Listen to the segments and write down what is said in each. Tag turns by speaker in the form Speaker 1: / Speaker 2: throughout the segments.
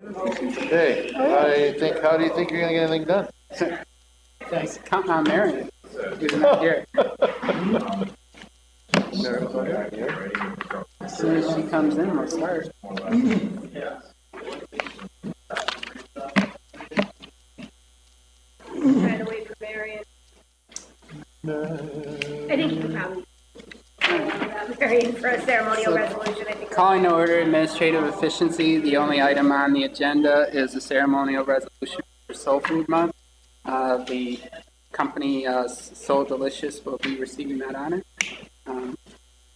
Speaker 1: Hey, how do you think you're gonna get anything done?
Speaker 2: Thanks. Counting on Marion. Who's not here. As soon as she comes in, we'll start.
Speaker 3: Trying to wait for Marion. I think you could probably Marion for a ceremonial resolution. I think.
Speaker 2: Calling to order administrative efficiency. The only item on the agenda is a ceremonial resolution for Soul Food Month. The company Soul Delicious will be receiving that honor.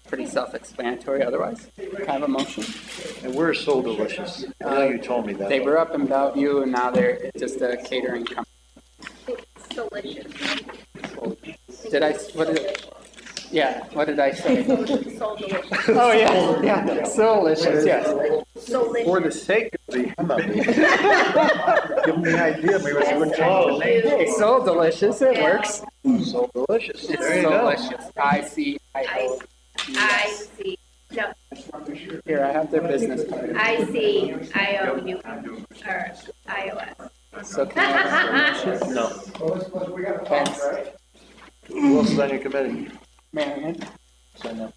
Speaker 2: Pretty self-explanatory otherwise. Can I have a motion?
Speaker 1: And we're so delicious. I know you told me that.
Speaker 2: They were up in Bellevue and now they're just a catering company.
Speaker 3: It's delicious.
Speaker 2: What did it? Yeah, what did I say?
Speaker 3: So delicious.
Speaker 2: Oh, yeah, so delicious, yes.
Speaker 3: So delicious.
Speaker 1: For the sake of the, give me an idea, maybe I would change the name.
Speaker 2: Hey, so delicious, it works.
Speaker 1: So delicious.
Speaker 2: It's
Speaker 1: There you
Speaker 2: so
Speaker 1: go.
Speaker 2: delicious. I-C-I-O.
Speaker 3: I see. No,
Speaker 2: Here, I have their business card.
Speaker 3: ICIOU or iOS.
Speaker 2: So can I have a motion?
Speaker 1: No.
Speaker 2: Thanks.
Speaker 1: Who else is on your committee?
Speaker 2: Marion?
Speaker 1: So no.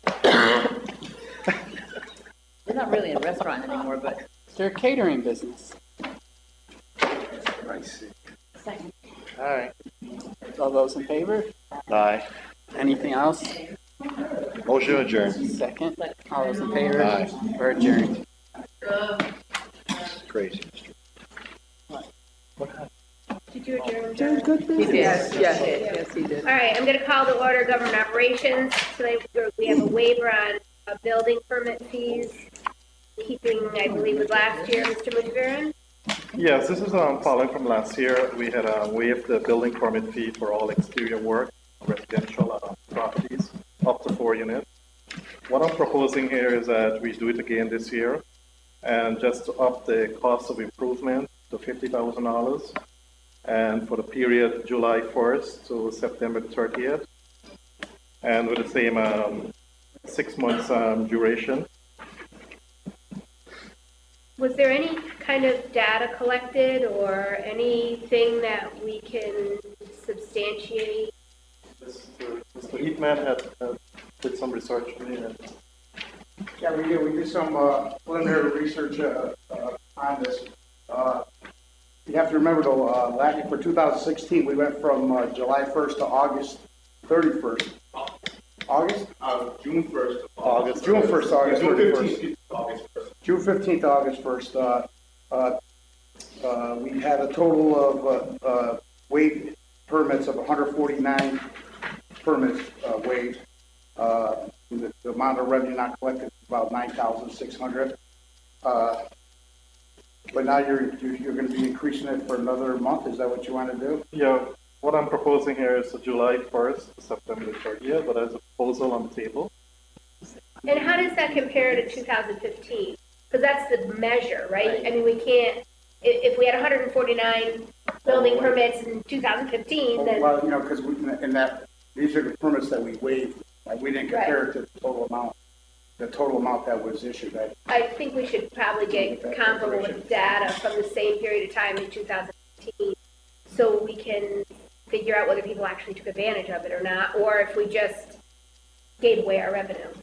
Speaker 4: They're not really a restaurant anymore, but.
Speaker 2: They're a catering business.
Speaker 1: I see.
Speaker 4: Second.
Speaker 1: All right.
Speaker 2: All those in favor?
Speaker 1: Aye.
Speaker 2: Anything else?
Speaker 1: Motion adjourned.
Speaker 2: Second. All those in favor?
Speaker 1: Aye.
Speaker 2: We're adjourned.
Speaker 1: Crazy.
Speaker 3: Did you adjourn?
Speaker 4: He did. Yes, he did.
Speaker 3: All right, I'm going to call to order government operations. Today we have a waiver on building permit fees, keeping, I believe, with last year, Mr. Mujviran.
Speaker 5: Yes, this is following from last year. We had waived the building permit fee for all exterior work, residential properties, up to 4 units. What I'm proposing here is that we do it again this year and just up the cost of improvement to $50,000. And for the period July 1st to September 30th, and with the same 6 months duration.
Speaker 3: Was there any kind of data collected or anything that we can substantiate?
Speaker 5: Mr. Heatman had did some research for me.
Speaker 6: Yeah, we did. We did some preliminary research on this. You have to remember, though, for 2016, we went from July 1st to August 31st. August?
Speaker 7: June 1st.
Speaker 5: August.
Speaker 6: June 1st, August 31st.
Speaker 7: August 1st.
Speaker 6: June 15th, August 1st. We had a total of waived permits of 149 permits waived. The amount of revenue not collected is about 9,600. But now you're going to be increasing it for another month. Is that what you want to do?
Speaker 5: Yeah, what I'm proposing here is July 1st to September 30th, but as a proposal on the table.
Speaker 3: And how does that compare to 2015? Because that's the measure, right? I mean, we can't, if we had 149 building permits in 2015, then.
Speaker 6: Well, because these are the permits that we waived. We didn't compare it to the total amount that was issued.
Speaker 3: I think we should probably get comparable with data from the same period of time in 2015, so we can figure out whether people actually took advantage of it or not, or if we just gave away our revenue.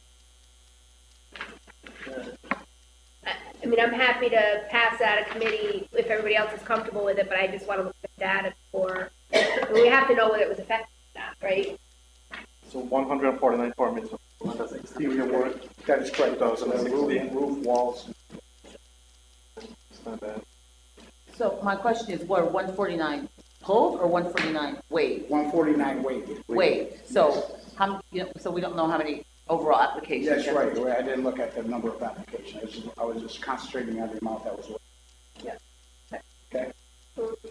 Speaker 3: I mean, I'm happy to pass out a committee if everybody else is comfortable with it, but I just want to look at the data before. We have to know whether it was effective or not, right?
Speaker 5: So 149 permits.
Speaker 6: Exterior work. That is correct. Roof, walls.
Speaker 5: It's not bad.
Speaker 4: So my question is, were 149 pulled or 149 waived?
Speaker 6: 149 waived.
Speaker 4: Waived. So so we don't know how many overall applications.
Speaker 6: That's right. I didn't look at the number of applications. I was just concentrating on the amount that was waived.
Speaker 3: Yeah.
Speaker 6: Okay.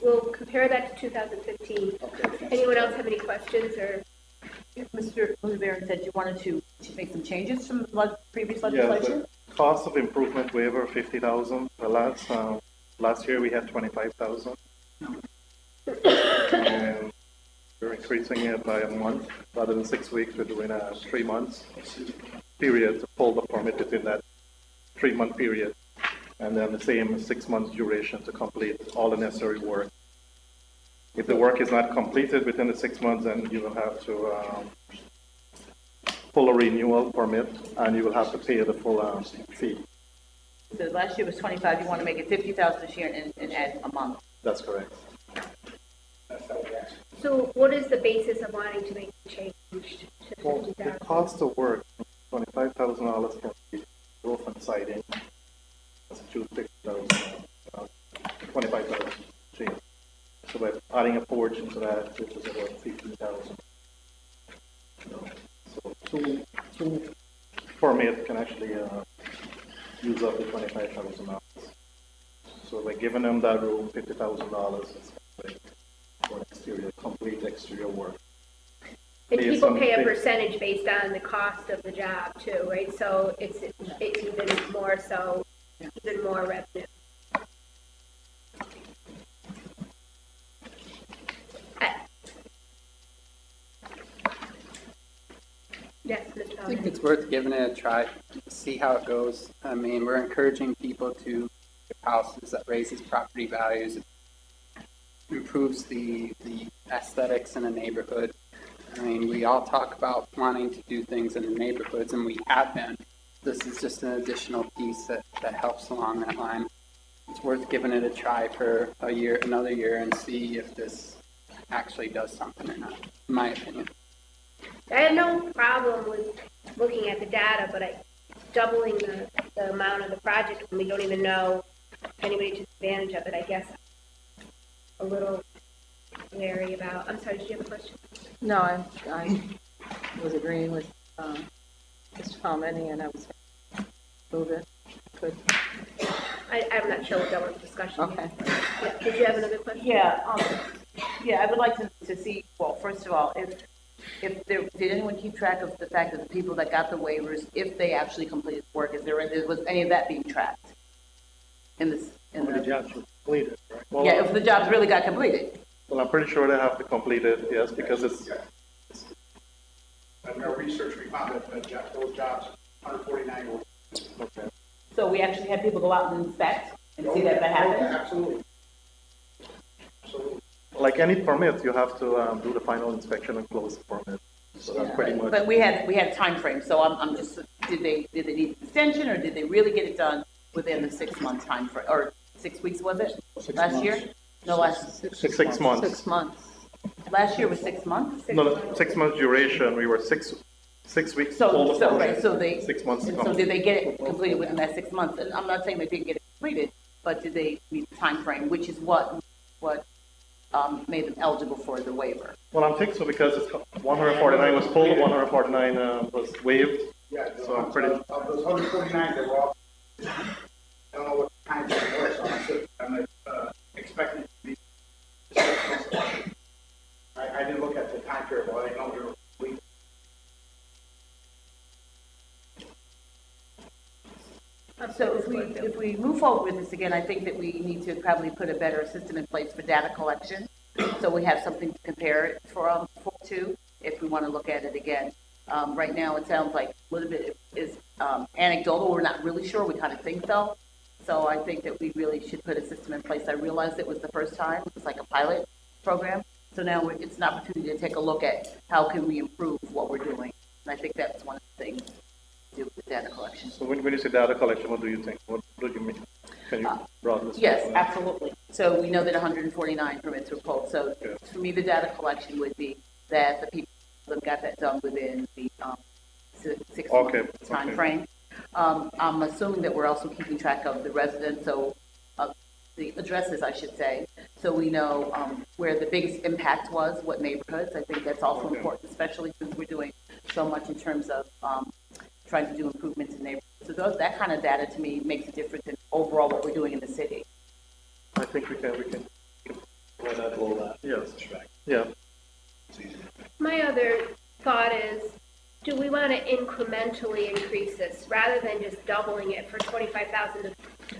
Speaker 3: We'll compare that to 2015.
Speaker 6: Okay.
Speaker 3: Anyone else have any questions or?
Speaker 4: Mr. Mujviran said you wanted to make some changes from previous
Speaker 5: Yeah,
Speaker 4: legislation?
Speaker 5: the cost of improvement waiver, 50,000. The last year we had 25,000. And we're increasing it by a month. Rather than 6 weeks, we're doing a 3 months period to pull the permit within that 3 month period. and then the same 6 months duration to complete all the necessary work. If the work is not completed within the 6 months, then you will have to pull a renewal permit, and you will have to pay the full fee.
Speaker 4: So last year was 25, you want to make it 50,000 this year and add a month.
Speaker 5: That's correct.
Speaker 3: So what is the basis of wanting to make the change to
Speaker 5: Well, the
Speaker 3: 50,000?
Speaker 5: cost of work, $25,000 for the roof and siding. That's $25,000 change. So by adding a porch into that, which is about 15,000. So two permit can actually use up the $25,000. So by giving them that room, $50,000 is for exterior, complete exterior work.
Speaker 3: And
Speaker 5: Based
Speaker 3: people
Speaker 5: on
Speaker 3: pay a
Speaker 5: the-
Speaker 3: percentage based on the cost of the job too, right? So it's even more so, even more revenue. Yes, Mr.
Speaker 2: I think
Speaker 3: Allen.
Speaker 2: it's worth giving it a try, to see how it goes. I mean, we're encouraging people to get houses that raises property values, improves the aesthetics in a neighborhood. I mean, we all talk about wanting to do things in the neighborhoods, and we have been. This is just an additional piece that helps along that line. It's worth giving it a try for another year, and see if this actually does something or not, in my opinion.
Speaker 3: I have no problem with looking at the data, but doubling the amount of the project when we don't even know if anybody took advantage of it, I guess a little wary about. I'm sorry, did you have a question?
Speaker 7: No, I was agreeing with Mr. Palmetti, and I was move it. Good.
Speaker 3: I'm not sure what that was discussion.
Speaker 7: Okay.
Speaker 3: Yeah, did you have another question?
Speaker 4: Yeah, I would like to see, well, first of all, did anyone keep track of the fact that the people that got the waivers, if they actually completed work, was any of that being tracked?
Speaker 1: The jobs were completed, right?
Speaker 5: Well,
Speaker 4: Yeah, if the jobs really got completed.
Speaker 5: Well, I'm pretty sure they have to complete it, yes, because it's,
Speaker 6: In our research, we found that those jobs, 149 were.
Speaker 5: okay.
Speaker 4: So we actually had people go out and inspect and see that happened?
Speaker 6: Absolutely. Absolutely.
Speaker 5: Like any permit, you have to do the final inspection and close the permit. So that's pretty much.
Speaker 4: But we had a time frame, so I'm just, did they need an extension, or did they really get it done within the 6 month time frame, or 6 weeks, was it?
Speaker 1: 6
Speaker 4: Last year?
Speaker 1: months.
Speaker 4: No, last,
Speaker 5: 6 months.
Speaker 7: 6 months.
Speaker 4: last year was 6 months?
Speaker 5: No, 6 months duration, we were six weeks.
Speaker 4: So,
Speaker 5: total
Speaker 4: so,
Speaker 5: permit,
Speaker 4: right, so they,
Speaker 5: 6 months to
Speaker 4: and so
Speaker 5: complete.
Speaker 4: did they get it completed within that 6 months? And I'm not saying they didn't get it completed, but did they meet the time frame, which is what made them eligible for the waiver?
Speaker 5: Well, I'm thinking so because it's 149 was pulled, 149 was waived.
Speaker 6: Yeah,
Speaker 5: So I'm pretty-
Speaker 6: of those 149, they were all, I don't know what kind of it was, so I'm expecting it to be. I didn't look at the time period, but I know they were complete.
Speaker 4: So if we move forward with this again, I think that we need to probably put a better system in place for data collection. So we have something to compare it to, if we want to look at it again. Right now, it sounds like a little bit is anecdotal. We're not really sure. We kind of think so. So I think that we really should put a system in place. I realized it was the first time. It was like a pilot program. So now it's an opportunity to take a look at how can we improve what we're doing. And I think that's one of the things to do with data collection.
Speaker 5: So when you say data collection, what do you think? What do you mean? Can you broaden this?
Speaker 4: Yes,
Speaker 5: down?
Speaker 4: absolutely. So we know that 149 permits were pulled. So
Speaker 5: Yeah.
Speaker 4: for me, the data collection would be that the people that got that done within the 6
Speaker 5: Okay,
Speaker 4: month time
Speaker 5: okay.
Speaker 4: frame. I'm assuming that we're also keeping track of the residents, so the addresses, I should say, so we know where the biggest impact was, what neighborhoods. I think that's also
Speaker 5: Okay.
Speaker 4: important, especially since we're doing so much in terms of trying to do improvements in neighborhoods. So that kind of data to me makes a difference in overall what we're doing in the city.
Speaker 5: I think we can.
Speaker 1: Pull that.
Speaker 5: Yes. Yeah.
Speaker 3: My other thought is, do we want to incrementally increase this rather than just doubling it for 25,000 to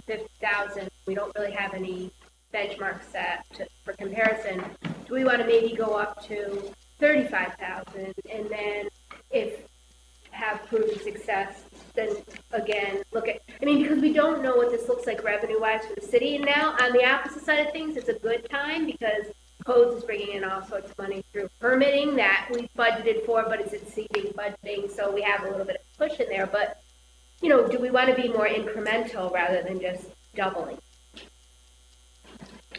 Speaker 3: 50,000? We don't really have any benchmark set for comparison. Do we want to maybe go up to 35,000 and then if have proven success, then again, look at, and mean, because we don't know what this looks like revenue-wise for the city, and now, on the opposite side of things, it's a good time, because codes is bringing in all sorts of money through permitting that we budgeted for, but it's exceeding budgeting, so we have a little bit of push in there, but, you know, do we want to be more incremental rather than just doubling?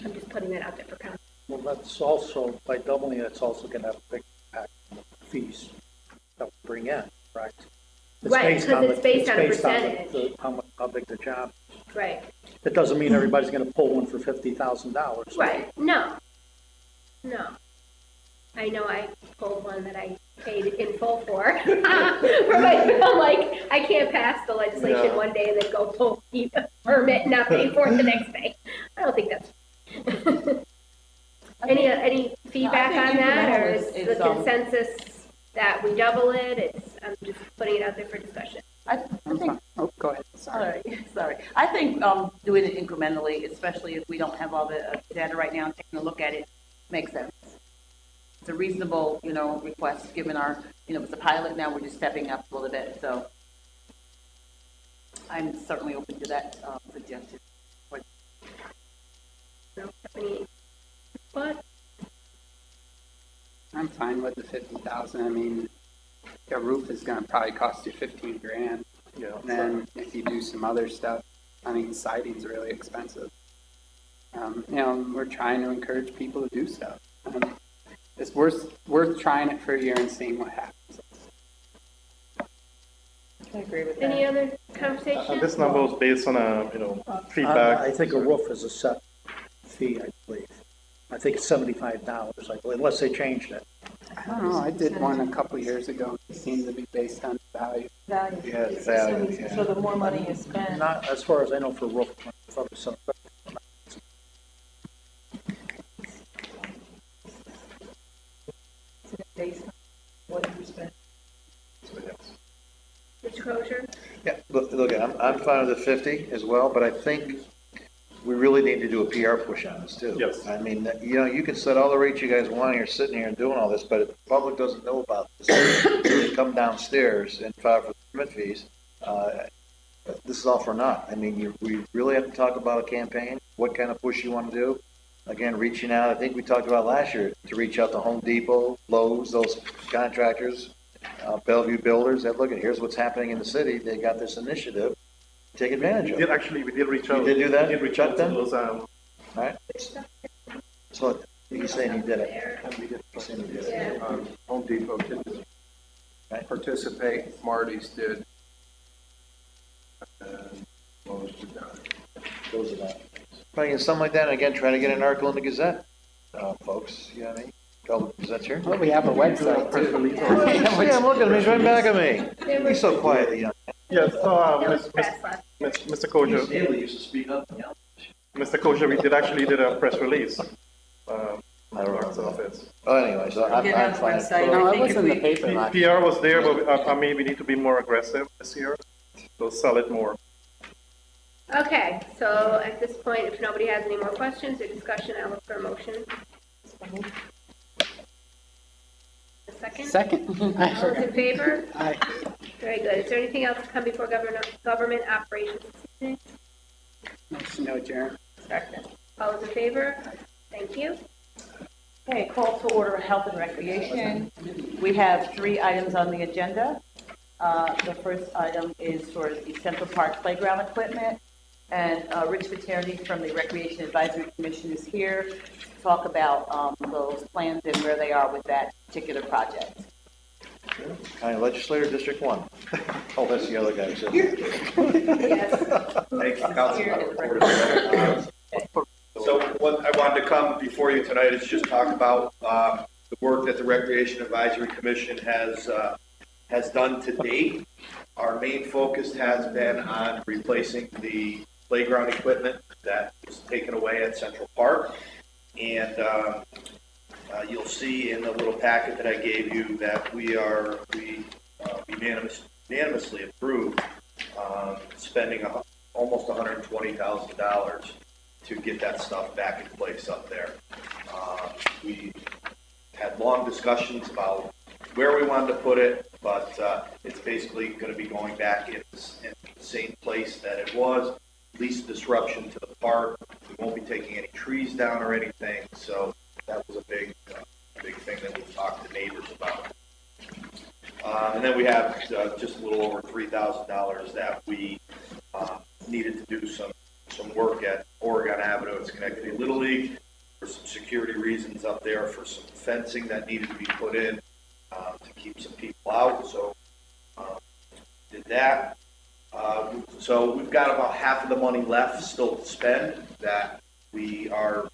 Speaker 3: I'm just putting that out there for comment.
Speaker 1: Well, that's also, by doubling it, it's also going to have a big impact on the fees that we bring in, correct? It's
Speaker 3: Right,
Speaker 1: based
Speaker 3: 'cause
Speaker 1: on
Speaker 3: it's
Speaker 1: the-
Speaker 3: based on a
Speaker 1: the-
Speaker 3: percentage.
Speaker 1: how big the job is.
Speaker 3: Right,
Speaker 1: It doesn't mean everybody's going to pull one for $50,000.
Speaker 3: right, no, no. I know I pulled one that I paid in full for. I'm like, I can't pass the legislation
Speaker 5: Yeah.
Speaker 3: one day and then go pull a permit and not pay for it the next day. I don't think that's. Any feedback
Speaker 4: I
Speaker 3: on
Speaker 4: think
Speaker 3: that, or
Speaker 4: incremental
Speaker 3: is
Speaker 4: is,
Speaker 3: the consensus that we double it? I'm just putting it out there for discussion.
Speaker 4: I think,
Speaker 2: Oh, go ahead, sorry.
Speaker 4: sorry. I think doing it incrementally, especially if we don't have all the data right now, and taking a look at it, makes sense. It's a reasonable, you know, request, given our, you know, it's a pilot, now we're just stepping up a little bit, so I'm certainly open to that suggestion.
Speaker 3: No, any, but
Speaker 2: I'm fine with the 50,000. I mean, a roof is gonna probably cost you 15 grand.
Speaker 5: Yeah.
Speaker 2: And then if you do some other stuff, I mean, siding's really expensive. You know, we're trying to encourage people to do stuff. It's worth trying it for a year and seeing what happens.
Speaker 7: I agree with that.
Speaker 3: any other conversation?
Speaker 5: This number was based on feedback.
Speaker 1: I think a roof is a set fee, I believe. I think it's $75, I believe, unless they changed it.
Speaker 2: I don't know, I did one a couple years ago. It seemed to be based on value.
Speaker 7: Value.
Speaker 5: Yeah, it's value, yeah.
Speaker 7: So the more money you spend.
Speaker 1: Not, as far as I know, for roof, I thought it was something.
Speaker 7: Based on what you spend.
Speaker 3: Mr. Crozier?
Speaker 8: Yeah, look, I'm fine with the 50 as well, but I think we really need to do a PR push on this too.
Speaker 5: Yes.
Speaker 8: I mean, you know, you can set all the rates you guys want, you're sitting here and doing all this, but if the public doesn't know about this, they come downstairs and file for permit fees, this is all for naught. I mean, we really have to talk about a campaign, what kind of push you want to do. Again, reaching out, I think we talked about last year, to reach out to Home Depot, Lowe's, those contractors, Bellevue builders, that look at, here's what's happening in the city, they got this initiative, take advantage of it.
Speaker 5: We did reach out.
Speaker 8: You did do that?
Speaker 5: We did reach out to
Speaker 8: Them?
Speaker 5: those,
Speaker 8: Alright? So, he's saying he did it.
Speaker 3: There.
Speaker 8: He's saying he did it.
Speaker 3: Yeah.
Speaker 9: Home Depot did participate, Marty's did. And Lowe's did not.
Speaker 8: Those are that. Probably something like that, and again, try to get an article in the Gazette, folks, you know what I mean? Call the Gazette's here.
Speaker 2: Well, we have a website too.
Speaker 8: Yeah, I'm looking, he's right back at me. He's so quiet, you know.
Speaker 5: Yes, so,
Speaker 3: That was press last.
Speaker 5: Mr. Kosher,
Speaker 8: Haley used to speak up, you know.
Speaker 5: Mr. Kosher, we actually did a press release.
Speaker 8: I don't
Speaker 5: Clerk's
Speaker 8: know.
Speaker 5: office.
Speaker 8: Oh, anyway, so I'm
Speaker 4: Get on the
Speaker 8: fine.
Speaker 4: website.
Speaker 2: No,
Speaker 4: I
Speaker 2: it
Speaker 4: think
Speaker 2: was
Speaker 4: if
Speaker 2: in the
Speaker 4: we-
Speaker 2: paper last.
Speaker 5: PR was there, but I mean, we need to be more aggressive this year, so sell it more.
Speaker 3: Okay, so at this point, if nobody has any more questions or discussion, I'll look for a motion. A second?
Speaker 2: Second.
Speaker 3: All those in favor?
Speaker 2: Aye.
Speaker 3: Very good. Is there anything else to come before government operations this evening?
Speaker 2: Motion to adjourn.
Speaker 3: All those in favor? Thank you.
Speaker 4: Okay, call to order Health and Recreation. We have 3 items on the agenda. The first item is for the Central Park Playground equipment. And Rich Paterni from the Recreation Advisory Commission is here to talk about those plans and where they are with that particular project.
Speaker 8: County Legislator, District 1. Oh, that's the other guy. So.
Speaker 3: Yes.
Speaker 10: Thank you, Councilman. So what I wanted to come before you tonight is just talk about the work that the Recreation Advisory Commission has done to date. Our main focus has been on replacing the playground equipment that was taken away at Central Park. And you'll see in the little packet that I gave you that we unanimously approved spending almost $120,000 to get that stuff back in place up there. We had long discussions about where we wanted to put it, but it's basically going to be going back in the same place that it was, least disruption to the park. We won't be taking any trees down or anything, so that was a big thing that we talked to neighbors about. And then we have just a little over $3,000 that we needed to do some work at Oregon Avenue at Schenectady Little League for some security reasons up there, for some fencing that needed to be put in to keep some people out. So did that. So we've got about half of the money left still to spend that we are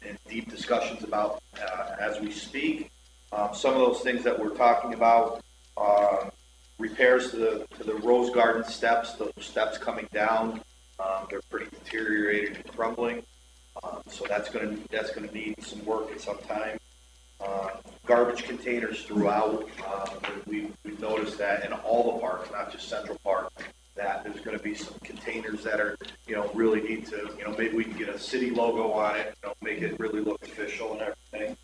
Speaker 10: in deep discussions about as we speak. Some of those things that we're talking about, repairs to the Rose Garden steps, the steps coming down, they're pretty deteriorated and crumbling. So that's going to need some work at some time. Garbage containers throughout. We've noticed that in all the parks, not just Central Park, that there's going to be some containers that are, really need to, maybe we can get a city logo on it, make it really look official and everything.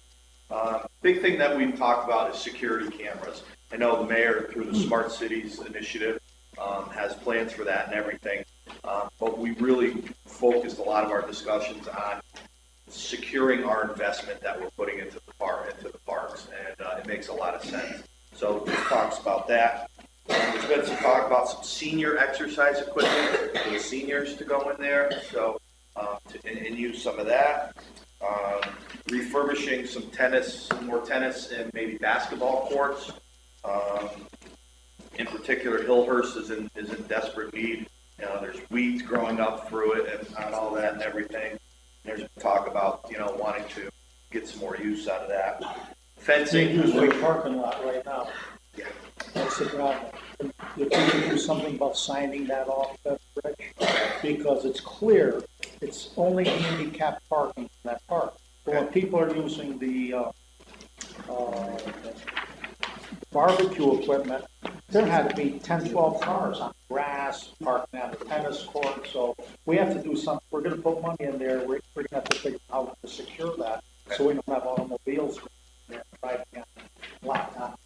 Speaker 10: Big thing that we've talked about is security cameras. I know the mayor, through the Smart Cities initiative, has plans for that and everything. But we really focused a lot of our discussions on securing our investment that we're putting into the parks, and it makes a lot of sense. So this talks about that. There's been some talk about some senior exercise equipment for the seniors to go in there, so and use some of that. Refurbishing some more tennis and maybe basketball courts. In particular, Hillhurst is in desperate need. There's weeds growing up through it and all that and everything. There's talk about wanting to get some more use out of that. Fencing.
Speaker 1: Use the parking lot right now.
Speaker 10: Yeah.
Speaker 1: That's the problem. If you can do something about signing that off, that's Rich, because it's clear, it's only handicapped parking in that park. But when people are using the barbecue equipment, there had to be 10, 12 cars on grass, parking on the tennis court. So we have to do something. We're going to put money in there. We're going to have to figure out how to secure that so we don't have automobiles there driving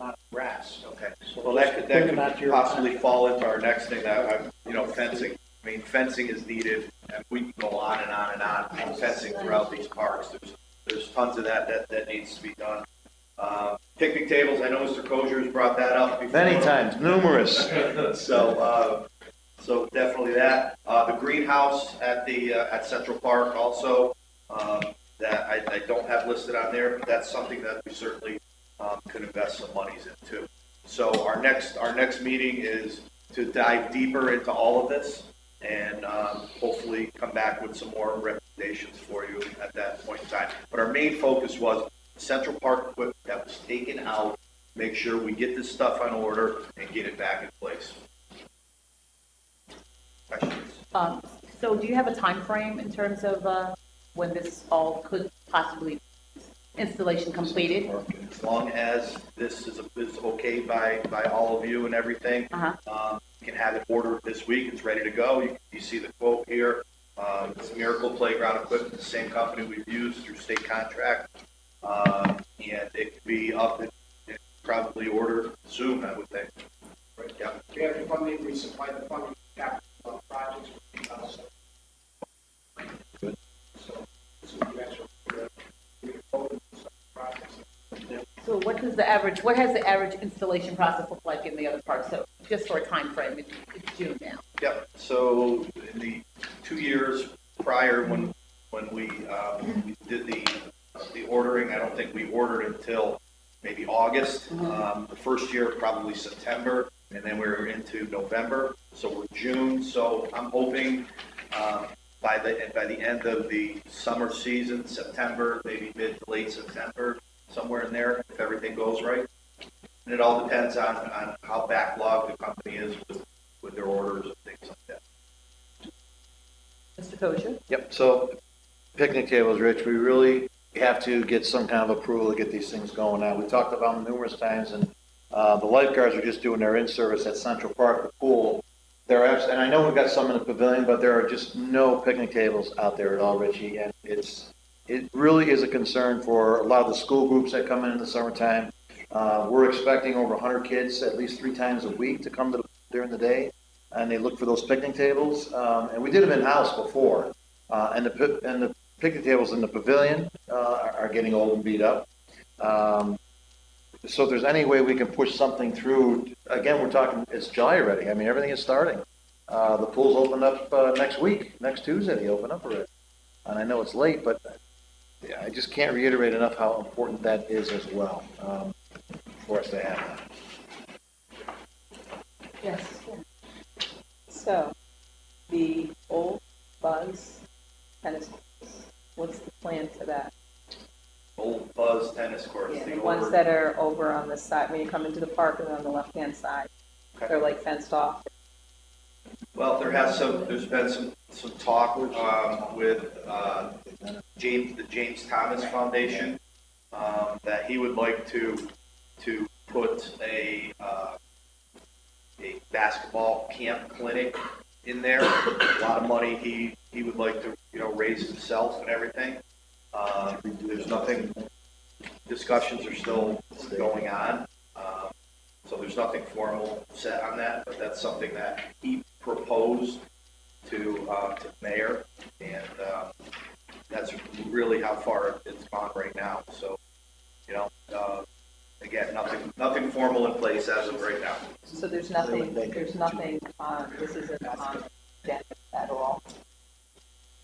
Speaker 1: on grass.
Speaker 10: Okay.
Speaker 1: So
Speaker 10: Well, that could possibly
Speaker 1: time.
Speaker 10: fall into our next thing that fencing. I mean, fencing is needed, and we can go on and on and on fencing throughout these parks. There's tons of that needs to be done. Picnic tables, I know Mr. Kosher has brought that up before.
Speaker 8: Many times, numerous.
Speaker 10: So definitely that. The greenhouse at Central Park also, that I don't have listed on there, but that's something that we certainly could invest some monies into. So our next meeting is to dive deeper into all of this and hopefully come back with some more recommendations for you at that point in time. But our main focus was Central Park equipment that was taken out, make sure we get this stuff on order and get it back in place. Questions?
Speaker 4: So do you have a time frame in terms of when this all could possibly installation completed?
Speaker 10: As long as this is okay by all of you and everything, you can have it ordered this week. It's ready to go. You see the quote here. It's Miracle Playground Equipment, the same company we've used through state contract. And it could be up and probably ordered soon, I would think. Right, yeah.
Speaker 6: We have the funding, we supply the funding capital projects for 2007.
Speaker 10: Good.
Speaker 6: So you guys are voting on some projects.
Speaker 4: So what has the average installation process look like in the other parks? So just for a time frame, it's June now.
Speaker 10: Yep. So in the 2 years prior, when we did the ordering, I don't think we ordered until maybe August. The first year probably September, and then we were into November. So we're June. So I'm hoping by the end of the summer season, September, maybe mid to late September, somewhere in there, if everything goes right. And it all depends on how backlogged the company is with their orders and things like that.
Speaker 4: Mr. Kosher?
Speaker 8: Yep, so picnic tables, Rich, we really have to get some kind of approval to get these things going on. We talked about them numerous times, and the lifeguards are just doing their in-service at Central Park, the pool. And I know we've got some in the pavilion, but there are just no picnic tables out there at all, Richie, and it really is a concern for a lot of the school groups that come in the summertime. We're expecting over 100 kids at least 3 times a week to come during the day. and they look for those picnic tables. And we did them in-house before. And the picnic tables in the pavilion are getting old and beat up. So if there's any way we can push something through, again, we're talking, it's July already. I mean, everything is starting. The pool's opened up next week, next Tuesday, they open up already. And I know it's late, but yeah, I just can't reiterate enough how important that is as well, for us to have that.
Speaker 7: Yes. So, the old Buzz tennis courts, what's the plan for that?
Speaker 10: Old Buzz tennis courts.
Speaker 7: Yeah, the ones that are over on the side, when you come into the park and on the left-hand side, they're like fenced off.
Speaker 10: Well, there's been some talk with the James Thomas Foundation that he would like to put a basketball camp clinic in there. A lot of money he would like to raise himself and everything. There's nothing. Discussions are still going on. So there's nothing formal set on that, but that's something that he proposed to the mayor, and that's really how far it's gone right now. So, again, nothing formal in place as of right now.
Speaker 7: So there's nothing on, this isn't on deck at all?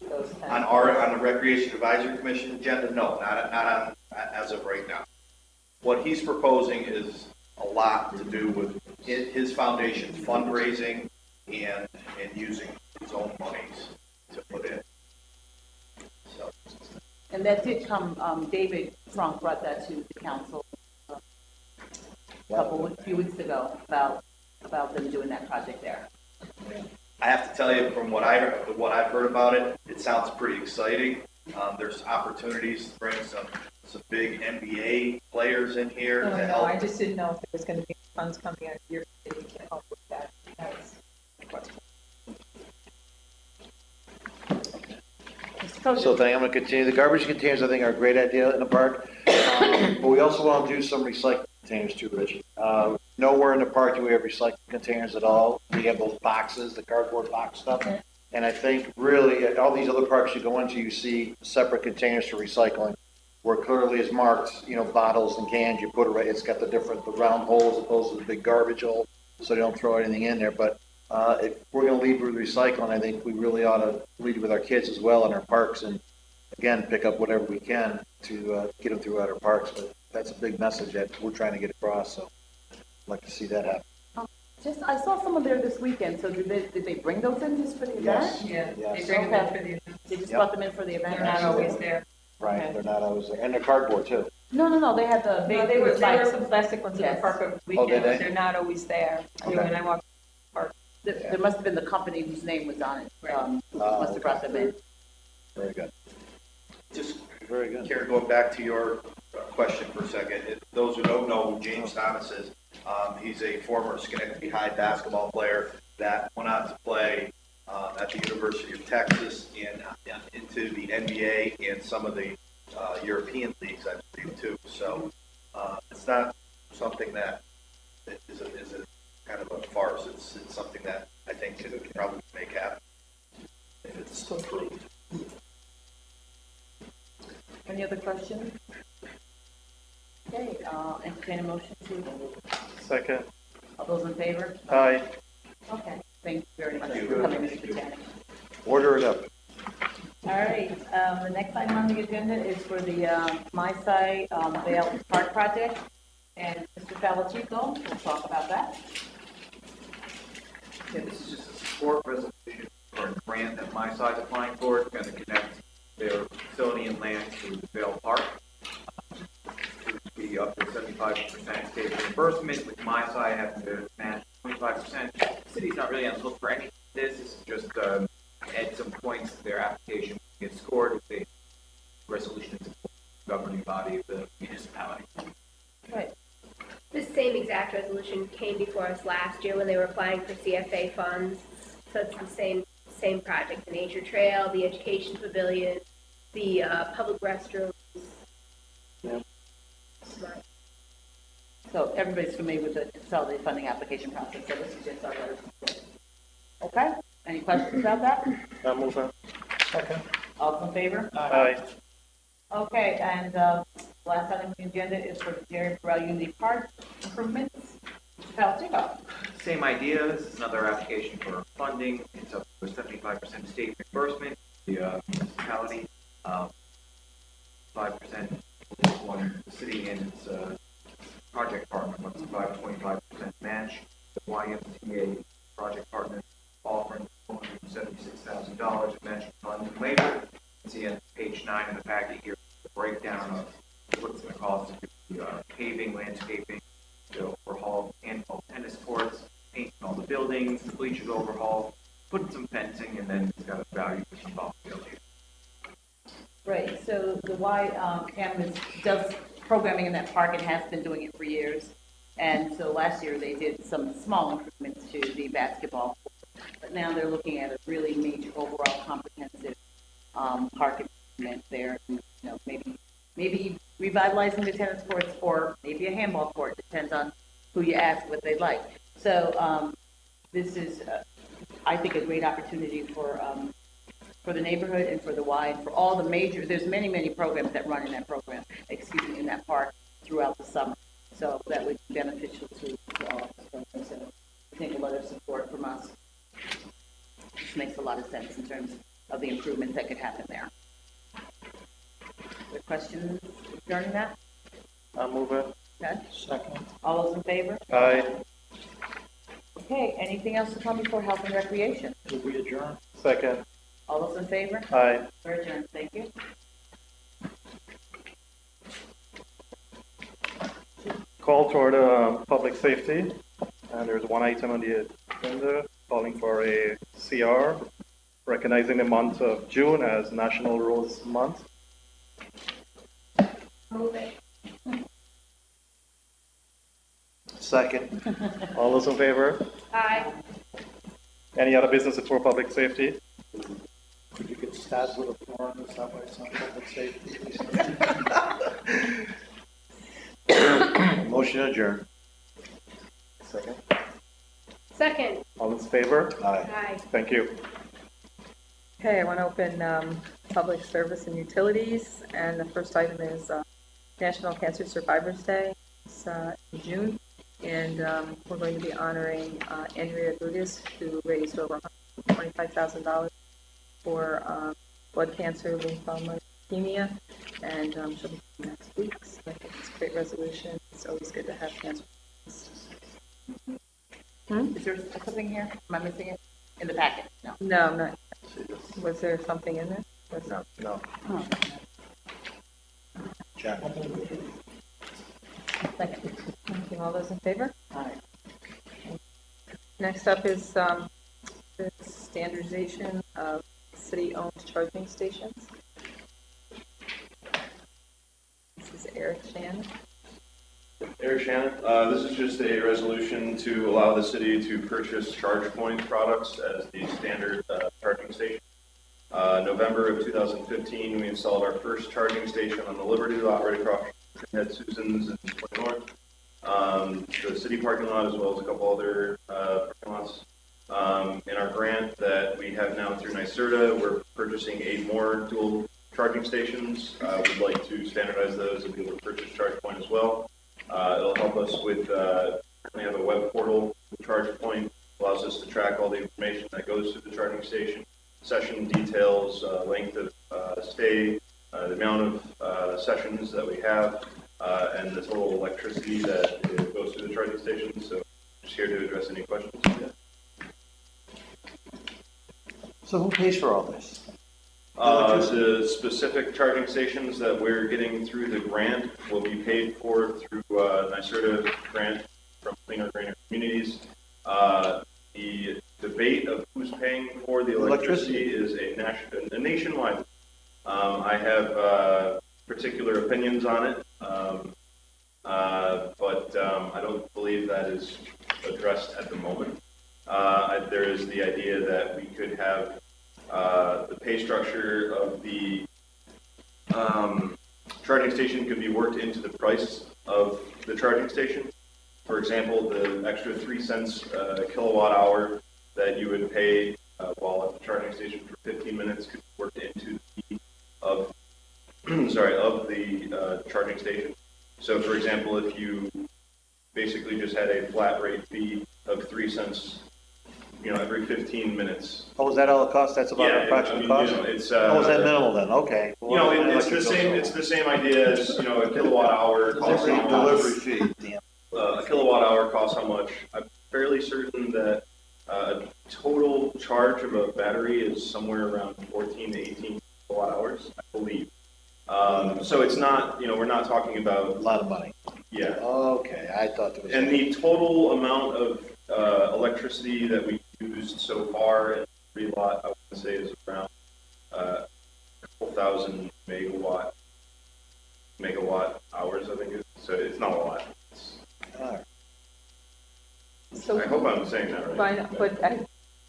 Speaker 7: Those kind
Speaker 10: On the Recreation Advisory Commission agenda, no, not on as of right now. What he's proposing is a lot to do with his foundation's fundraising and using his own monies to put in. So.
Speaker 4: And that did come, David Frank brought that to the council a few weeks ago about them doing that project there.
Speaker 10: I have to tell you, from what I've heard about it, it sounds pretty exciting. There's opportunities to bring some big NBA players in here to help.
Speaker 7: I just didn't know if there was going to be funds coming out of your city to help with that. That's the question.
Speaker 8: So I'm going to continue. The garbage containers, I think, are a great idea in the park. But we also want to do some recycling containers too, Rich. Nowhere in the park do we have recycling containers at all. We have those boxes, the cardboard box stuff. And I think really at all these other parks you go into, you see separate containers for recycling, where clearly is marked, bottles and cans. You put it right. It's got the round holes as opposed to the big garbage hole, so they don't throw anything in there. But if we're going to lead with recycling, I think we really ought to lead with our kids as well in our parks, and again pick up whatever we can to get them throughout our parks. But that's a big message that we're trying to get across. So I'd like to see that happen.
Speaker 4: I saw someone there this weekend, so did they bring those in just for the event?
Speaker 7: Yeah,
Speaker 8: Yes.
Speaker 7: they bring them in for the event.
Speaker 4: They just brought them in for the event?
Speaker 7: They're not always there.
Speaker 8: Right,
Speaker 7: Okay.
Speaker 8: they're not always there, and they're cardboard too.
Speaker 4: No, they had the big.
Speaker 7: They were some plastic ones in the
Speaker 4: Yes.
Speaker 7: park over the
Speaker 8: Oh, did
Speaker 7: weekend,
Speaker 8: they?
Speaker 7: but they're not always there.
Speaker 8: Okay.
Speaker 7: When I walk
Speaker 4: There must have been the company whose name was on it, who must have brought them in.
Speaker 8: Very good.
Speaker 10: Just
Speaker 8: Very good.
Speaker 10: Karen, going back to your question for a second, those who don't know who James Thomas is, he's a former Schenectady High basketball player that went on to play at the University of Texas and into the NBA and some of the European leagues, I believe, too. So it's not something that is a kind of a farce. It's something that I think can probably make happen if it's approved.
Speaker 4: Any other questions? Okay, entertain a motion to,
Speaker 5: Second.
Speaker 4: all those in favor?
Speaker 5: Aye.
Speaker 4: Okay, thank you very much
Speaker 10: Thank
Speaker 4: for
Speaker 10: you.
Speaker 4: coming, Mr. Botanic.
Speaker 8: Order it up.
Speaker 4: All right, the next item on the agenda is for the MySci Vale Park project, and Mr. Falachico will talk about that.
Speaker 11: Yeah, this is just a support resolution for a grant that my side's applying for. It's going to connect their facility and land to Vale Park. It would be up to 75% state reimbursement, with my side having to match 25%. The city's not really on the hook for any of this. This is just add some points to their application, get scored if they resolution is the governing body of the municipality.
Speaker 4: Right.
Speaker 3: This same exact resolution came before us last year when they were applying for CFA funds. So it's the same project, the nature trail, the education pavilion, the public restrooms.
Speaker 8: Yep.
Speaker 3: Smart.
Speaker 4: So everybody's familiar with the consolidated funding application process, so this is just our letter. Okay, any questions about that?
Speaker 5: I move it.
Speaker 1: Second.
Speaker 4: All in favor?
Speaker 5: Aye.
Speaker 4: Okay, and last item on the agenda is for the Jerry Burrell Unity Park improvements. Mr. Palazzolo.
Speaker 11: Same idea, this is another application for funding, it's up to 75% state reimbursement, the municipality, 5% one, the city and its project partner wants to provide a 25% match. The YMCA project partner offering $476,000 of matching funds and labor. See on page 9 of the packet here, the breakdown of what it's going to cost to do the paving, landscaping, the overhaul handball tennis courts, painting all the buildings, the bleachers overhaul, putting some fencing, and then it's got a value for some ball field here.
Speaker 4: Right, so the Y Campus does programming in that park and has been doing it for years. And so last year they did some small improvements to the basketball court. But now they're looking at a really major overall comprehensive park improvement there. You know, maybe revitalizing the tennis courts or maybe a handball court, depends on who you ask what they'd like. So this is, I think, a great opportunity for the neighborhood and for the Y and for all the major, there's many programs that run in that program, in that park throughout the summer. So that would be beneficial to all of us. So I think a lot of support from us. This makes a lot of sense in terms of the improvements that could happen there. Are there questions regarding that?
Speaker 5: I move it.
Speaker 4: Okay.
Speaker 1: Second.
Speaker 4: All those in favor?
Speaker 5: Aye.
Speaker 4: Okay, anything else to come before Health and Recreation?
Speaker 1: Do we adjourn?
Speaker 5: Second.
Speaker 4: All those in favor?
Speaker 5: Aye.
Speaker 4: We're adjourned. Thank you.
Speaker 5: Call toward public safety, and there's one item on the agenda calling for a CR, recognizing the month of June as National Rose Month.
Speaker 3: Move it.
Speaker 8: Second.
Speaker 5: All those in favor?
Speaker 3: Aye.
Speaker 5: Any other business before public safety?
Speaker 1: Could you get stabbed with a thorn or something like some public safety?
Speaker 8: Motion adjourned.
Speaker 5: Second.
Speaker 3: Second.
Speaker 5: All in favor?
Speaker 8: Aye.
Speaker 3: Aye.
Speaker 5: Thank you.
Speaker 7: Okay, I want to open public service and utilities, and the first item is National Cancer Survivors Day. It's in June, and we're going to be honoring Andrea Budis, who raised over $125,000 for blood cancer, lymphoma, leukemia, and she'll be next week. So I think it's a great resolution. It's always good to have cancer.
Speaker 4: Is there something here? Am I missing it? In the packet? No.
Speaker 7: No, I'm not. Was there something in there?
Speaker 5: No. No.
Speaker 4: Oh.
Speaker 8: John.
Speaker 4: Second.
Speaker 7: Thank you. All those in favor?
Speaker 4: Aye.
Speaker 7: Next up is the standardization of city-owned charging stations. This is Eric Shannon.
Speaker 10: Eric Shannon, this is just a resolution to allow the city to purchase ChargePoint products as the standard charging station. November of 2015, we installed our first charging station on the Liberty lot right across at Susan's and Point North. The city parking lot, as well as a couple other parking lots. In our grant that we have now through NYSERDA, we're purchasing 8 more dual charging stations. We'd like to standardize those and be able to purchase ChargePoint as well. It'll help us with, we have a web portal with ChargePoint, allows us to track all the information that goes to the charging station, session details, length of stay, the amount of sessions that we have, and the total electricity that goes through the charging station. So just here to address any questions. Yeah.
Speaker 8: So who pays for all this?
Speaker 10: The specific charging stations that we're getting through the grant will be paid for through NYSERDA grant from Cleaner, Greener Communities. The debate of who's paying for the electricity is a nationwide. I have particular opinions on it, but I don't believe that is addressed at the moment. There is the idea that we could have the pay structure of the charging station could be worked into the price of the charging station. For example, the extra 3 cents kilowatt hour that you would pay while at the charging station for 15 minutes could be worked into the fee of, of the charging station. So for example, if you basically just had a flat rate fee of 3 cents, every 15 minutes.
Speaker 8: Oh, is that all it costs? That's about
Speaker 10: Yeah,
Speaker 8: the approximate
Speaker 10: I
Speaker 8: cost?
Speaker 10: mean, it's,
Speaker 8: Oh, is that minimal then? Okay.
Speaker 10: it's the same, it's the same idea as, a kilowatt hour costs how much.
Speaker 8: Delivery fee, damn.
Speaker 10: A kilowatt hour costs how much. I'm fairly certain that a total charge of a battery is somewhere around 14 to 18 kilowatt hours, I believe. So it's not, we're not talking
Speaker 8: A
Speaker 10: about,
Speaker 8: lot of money.
Speaker 10: yeah.
Speaker 8: Okay, I thought there was.
Speaker 10: And the total amount of electricity that we used so far in the lot, I would say, is around a couple thousand megawatt hours, I think. So it's not a lot.
Speaker 8: All right.
Speaker 7: So,
Speaker 10: I hope I'm saying that right.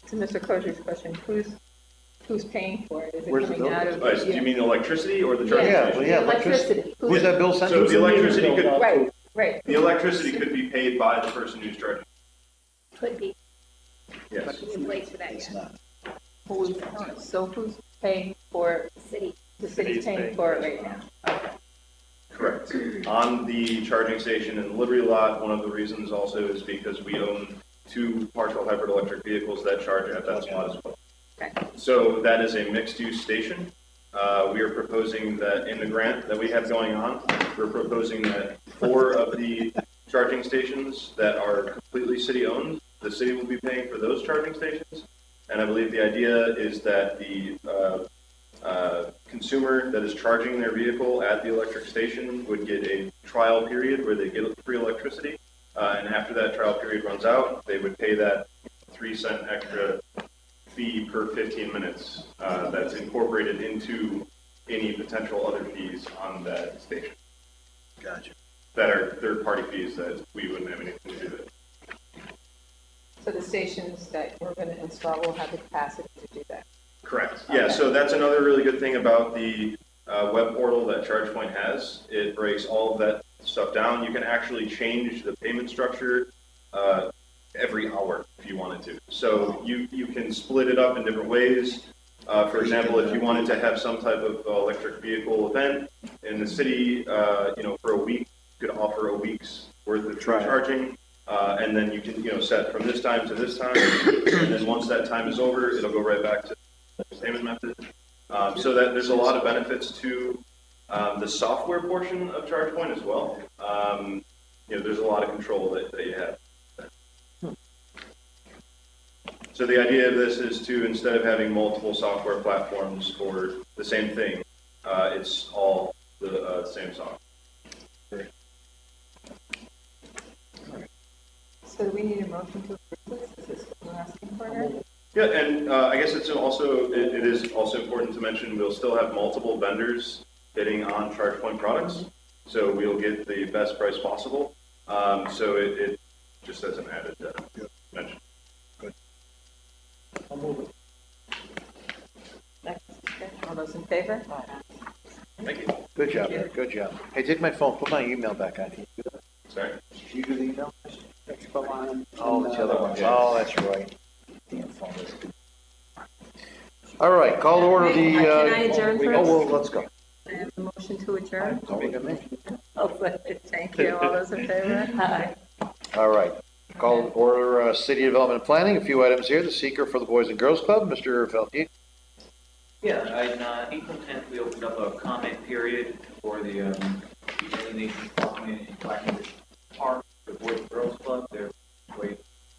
Speaker 7: to Mr. Kosher's question, who's paying for it? Is it
Speaker 8: Where's the
Speaker 7: coming out of?
Speaker 10: Do you mean electricity or the charging
Speaker 8: Yeah,
Speaker 10: station?
Speaker 8: well, yeah,
Speaker 7: Electricity.
Speaker 8: Who's that bill sent
Speaker 10: So
Speaker 8: to?
Speaker 10: the electricity could,
Speaker 7: Right.
Speaker 10: the electricity could be paid by the person who's charging.
Speaker 3: Could be
Speaker 10: Yes.
Speaker 3: in place for that,
Speaker 8: It's
Speaker 3: yeah.
Speaker 8: not.
Speaker 7: So who's paying for,
Speaker 3: City.
Speaker 7: the city's paying for it right now?
Speaker 10: Correct. On the charging station in the Liberty lot, one of the reasons also is because we own 2 partial hybrid electric vehicles that charge at that spot as well.
Speaker 7: Okay.
Speaker 10: So that is a mixed-use station. We are proposing that in the grant that we have going on, we're proposing that 4 of the charging stations that are completely city-owned, the city will be paying for those charging stations. And I believe the idea is that the consumer that is charging their vehicle at the electric station would get a trial period where they get free electricity. And after that trial period runs out, they would pay that 3-cent extra fee per 15 minutes that's incorporated into any potential other fees on that station.
Speaker 8: Gotcha.
Speaker 10: That are third-party fees that we wouldn't have anything to do with.
Speaker 7: So the stations that we're going to install will have the capacity to do that?
Speaker 10: Correct. Yeah, so that's another really good thing about the web portal that ChargePoint has. It breaks all of that stuff down. You can actually change the payment structure every hour if you wanted to. So you can split it up in different ways. For example, if you wanted to have some type of electric vehicle event in the city, for a week, you could offer a week's worth of charging. And then you can, set from this time to this time. And then once that time is over, it'll go right back to the payment method. So that there's a lot of benefits to the software portion of ChargePoint as well. There's a lot of control that you have. So the idea of this is to, instead of having multiple software platforms for the same thing, it's all the same software.
Speaker 7: So do we need a motion to approve this? Is this what we're asking for here?
Speaker 10: Yeah, and I guess it is also important to mention we'll still have multiple vendors bidding on ChargePoint products, so we'll get the best price possible. So it just as an added mention.
Speaker 8: Good.
Speaker 1: I'll move it.
Speaker 7: Next, okay. All those in favor?
Speaker 10: Thank you.
Speaker 8: Good job, Eric. Good job. Hey, take my phone, put my email back on. Can you do that?
Speaker 10: Sorry.
Speaker 8: Can you do the email?
Speaker 2: Expo on.
Speaker 8: Oh, it's the other one. Oh, that's right. Damn phone is good. All right, call to order the.
Speaker 7: Can I adjourn
Speaker 8: Oh,
Speaker 7: first?
Speaker 8: well, let's go.
Speaker 7: I have a motion to adjourn.
Speaker 8: Don't make it me.
Speaker 7: Oh, thank you. All those in favor? Aye.
Speaker 8: All right. Call to order City Development and Planning. A few items here. The seeker for the Boys and Girls Club, Mr. Felke.
Speaker 11: Yeah, on April 10th, we opened up a comment period for the alienation farmland in Blackenbush Park, the Boys and Girls Club. They're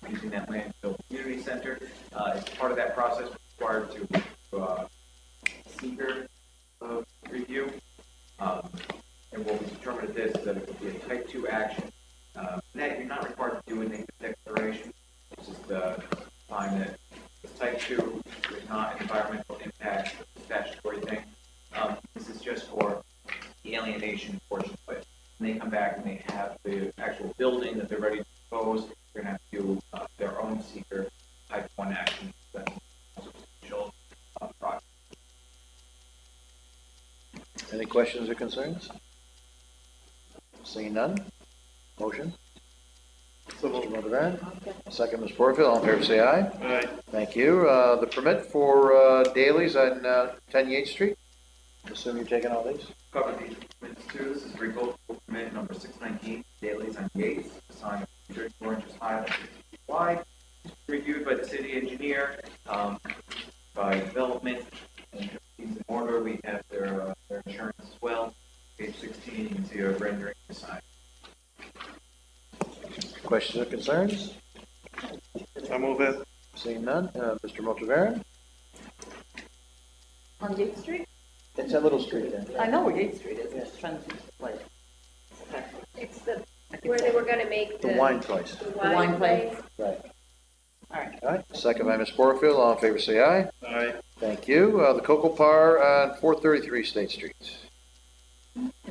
Speaker 11: using that land to build a community center. As part of that process, we're required to seeker review. And what we determined at this is that it would be a type 2 action. That you're not required to do a negative declaration. It's just find that it's type 2 is not an environmental impact statutory thing. This is just for the alienation portion of it. When they come back and they have the actual building that they're ready to propose, they're going to have to do their own seeker type 1 action. That's a substantial project.
Speaker 8: Any questions or concerns? Seeing none? Motion? So moved. Van.
Speaker 7: Okay.
Speaker 8: Second, Ms. Porterfield, all in favor, say aye.
Speaker 5: Aye.
Speaker 8: Thank you. The permit for dailies on 10 Yates Street? Assume you're taking all these?
Speaker 11: Cover these permits too. This is revocable permit number 619, Dailies on Yates, a sign of 34 inches high and 60 feet wide. Reviewed by the city engineer, by development, and these in order. We have their insurance as well. Page 16, you can see a rendering of the sign.
Speaker 8: Questions or concerns?
Speaker 5: I move it.
Speaker 8: Seeing none, Mr. Motivaren?
Speaker 4: On Yates Street?
Speaker 8: It's that little street there.
Speaker 4: I know where Yates Street is, just trying to think of the place.
Speaker 3: It's where they were gonna make
Speaker 8: The wine place.
Speaker 3: the
Speaker 4: wine
Speaker 3: wine
Speaker 4: place.
Speaker 3: place.
Speaker 8: Right.
Speaker 4: All right.
Speaker 8: All right, second by Ms. Porterfield, all in favor, say aye.
Speaker 5: Aye.
Speaker 8: Thank you. The Cocoa Par on 433 State Street.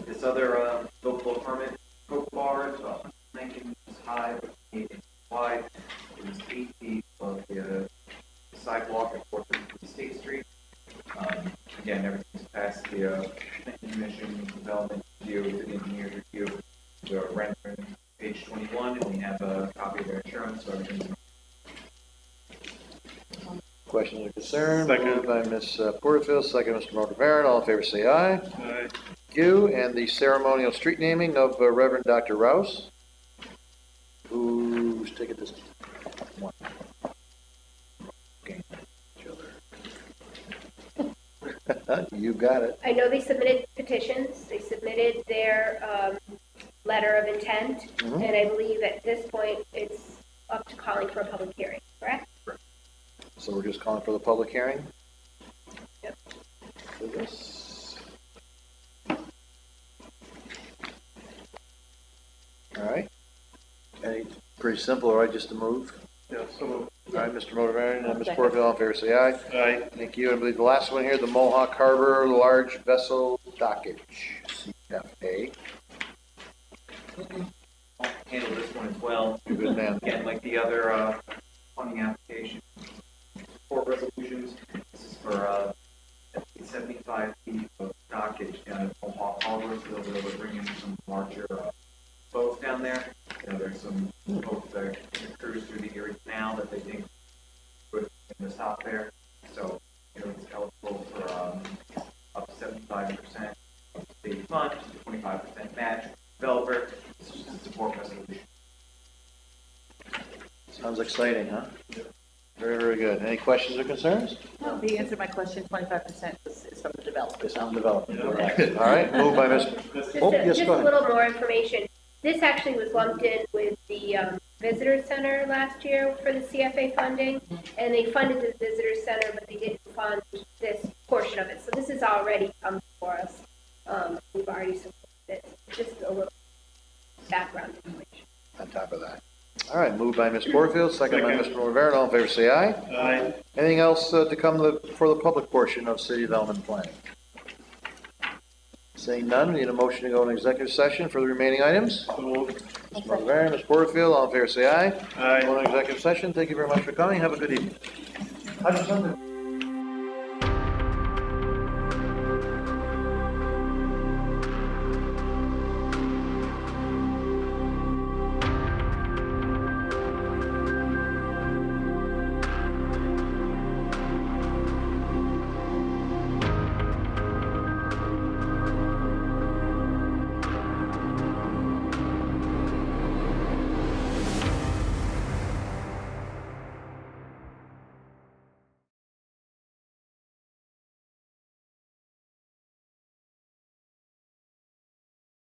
Speaker 11: This other local permit, Coke Bar, is 19 inches high, 8 inches wide. It is 8 feet above the sidewalk at 433 State Street. Again, everything's past the planning commission, development review, the engineer's review, the rendering, page 21, and we have a copy of their insurance, so everything's.
Speaker 8: Questions or concerns?
Speaker 5: Second.
Speaker 8: Moved by Ms. Porterfield, second Mr. Motivaren, all in favor, say aye.
Speaker 5: Aye.
Speaker 8: Thank you. And the ceremonial street naming of Reverend Dr. Rouse. Who's taking this one? Okay. You got it.
Speaker 3: I know they submitted petitions, they submitted their letter of intent,
Speaker 8: Mhm.
Speaker 3: and I believe at this point, it's up to calling for a public hearing, correct?
Speaker 8: So we're just calling for the public hearing?
Speaker 3: Yep.
Speaker 8: For this. All right. Pretty simple, right, just to move?
Speaker 5: Yeah, so moved.
Speaker 8: All right, Mr. Motivaren and Ms. Porterfield, all in favor, say aye.
Speaker 5: Aye.
Speaker 8: Thank you. I believe the last one here, the Mohawk Harbor Large Vessel Dockage, CFA.
Speaker 11: I'll handle this one as well.
Speaker 8: You're a good man.
Speaker 11: Again, like the other funding application, support resolutions, this is for 75 feet of dockage down at Mohawk Harbor, so they'll be able to bring in some larger boats down there. You know, there's some boats that cruise through the Erie Canal that they think would stop there. So, you know, it's eligible for up to 75% of the state fund, 25% match, developer. This is just a support resolution.
Speaker 8: Sounds exciting, huh? Very, very good. Any questions or concerns?
Speaker 4: No, he answered my question, 25% is from the developer.
Speaker 8: It's on development. All right, moved by Ms. Oh, yes,
Speaker 3: Just
Speaker 8: go
Speaker 3: a
Speaker 8: ahead.
Speaker 3: little more information. This actually was lumped in with the visitor center last year for the CFA funding, and they funded the visitor center, but they didn't fund this portion of it. So this is already come for us. We've already supported it. Just a little background information.
Speaker 8: On top of that. All right, moved by Ms. Porterfield, second by Mr. Motivaren. All in favor, say aye.
Speaker 5: Aye.
Speaker 8: Anything else to come for the public portion of city development planning? Seeing none, we need a motion to go into executive session for the remaining items.
Speaker 5: So moved.
Speaker 8: Mr. Motivaren, Ms. Porterfield, all in favor, say aye.
Speaker 5: Aye.
Speaker 8: Go into executive session. Thank you very much for coming. Have a good evening.